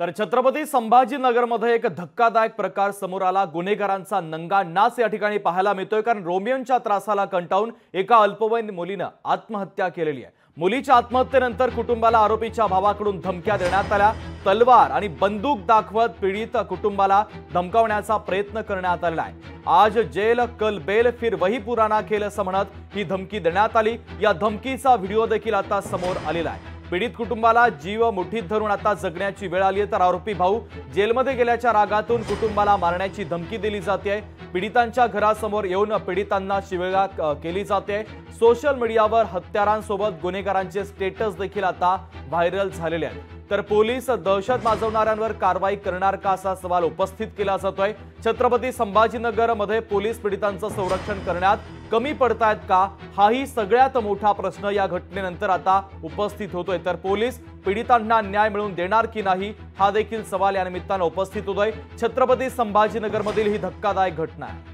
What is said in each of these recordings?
तर छत्रपती संभाजीनगरमध्ये एक धक्कादायक प्रकार समोर आला। गुन्हेगारांचा नंगा नाच या ठिकाणी पाहायला मिळतोय, कारण रोमियोंच्या त्रासाला कंटाळून एका अल्पवयीन मुलीने आत्महत्या केलेली आहे। मुलीच्या आत्महत्येनंतर कुटुंबाला आरोपीच्या भावाकडून धमक्या देण्यात आल्या। तलवार आणि बंदूक दाखवत पीडित कुटुंबाला धमकावण्याचा प्रयत्न करण्यात आला आहे। आज जेल कल बेल फिर वही पुराना खेल असं म्हणत ही धमकी देण्यात आली। या धमकीचा व्हिडिओ देखील आता समोर आलेला आहे। पीडित कुटुंबाला जीव मुठीत धरून आता जगण्याची वेळ आली आहे, तर आरोपी भाऊ जेलमध्ये गेल्याच्या रागातून कुटुंबाला मारण्याची धमकी दिली जाते। पीडितांच्या घरासमोर येऊन पीडितांना शिवीगाळ केली जाते। सोशल मीडियावर हत्यारांसोबत गुन्हेगारांचे स्टेटस देखील आता व्हायरल झालेले आहेत। तर पोलीस दहशत माजवणाऱ्यांवर कारवाई करणार का असा सवाल उपस्थित केला जातोय। छत्रपती संभाजीनगर मध्ये पोलीस पीडितांचं संरक्षण करण्यात कमी पडतायत का, हाही सगळ्यात मोठा प्रश्न या घटनेनंतर आता उपस्थित होतोय। तर पोलीस पीडितांना न्याय मिळवून देणार की नाही हा देखील सवाल या निमित्तानं उपस्थित होतोय। छत्रपती संभाजीनगर मधील ही धक्कादायक घटना आहे।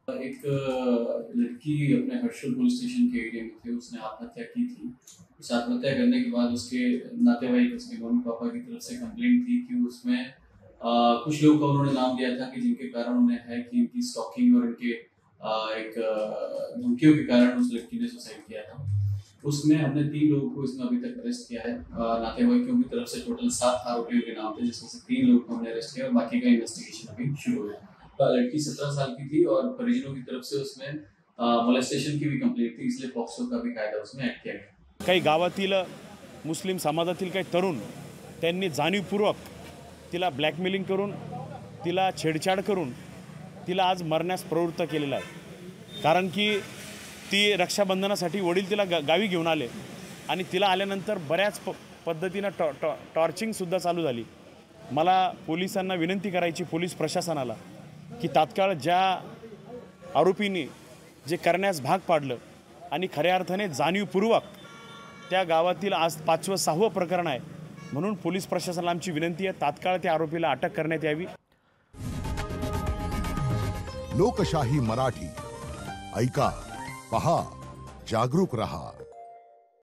एक लड़की अपने हर्षल पुलिस स्टेशन के एरिया में थी, उसने आत्महत्या की थी। उस आत्महत्या करने के बाद उसके नातेवाईक, उसके मम्मी पापा की तरफ से कंप्लेंट थी कि उसमें कुछ लोगों का उन्होंने नाम दिया था कि जिनके कारण उन्हें है कि इनकी स्टॉकिंग और इनके एक धमकियों के कारण उस लड़की ने सुसाइड किया था। उसमें हमने 3 लोगों को इसमें अभी तक अरेस्ट किया है। नातेवाईकों की तरफ से टोटल 7 आरोपियों के नाम थे, जिसमें से 3 लोगों को हमने अरेस्ट किया और बाकी का इन्वेस्टिगेशन अभी शुरू है। लड़की 17 साल की थी और परिजनों की तरफ से उसमें मोलेस्टेशन की भी कंप्लेंट थी, इसलिए पॉक्सो का भी कायदा उसमें ऐड किया गया। काही गावातील मुस्लिम समाजातील काही तरुण त्यांनी जाणीवपूर्वक तिला ब्लॅकमेलिंग करून, तिला छेडछाड करून तिला आज मरण्यास प्रवृत्त केलेला आहे। कारण की ती रक्षाबंधनासाठी वडील तिला गावी घेऊन आले आणि तिला आल्यानंतर बऱ्याच पद्धतीनं टॉर्चिंगसुद्धा चालू झाली। मला पोलिसांना विनंती करायची, पोलीस प्रशासनाला, की तात्काळ ज्या आरोपींनी जे करण्यास भाग पाडलं आणि खऱ्या अर्थाने जाणीवपूर्वक त्या गावातील आज 5वं 6वं प्रकरण आहे, म्हणून पोलीस प्रशासनाला आमची विनंती आहे, तात्काळ त्या आरोपीला अटक करण्यात यावी। लोकशाही मराठी ऐका, पहा, जागरूक रहा।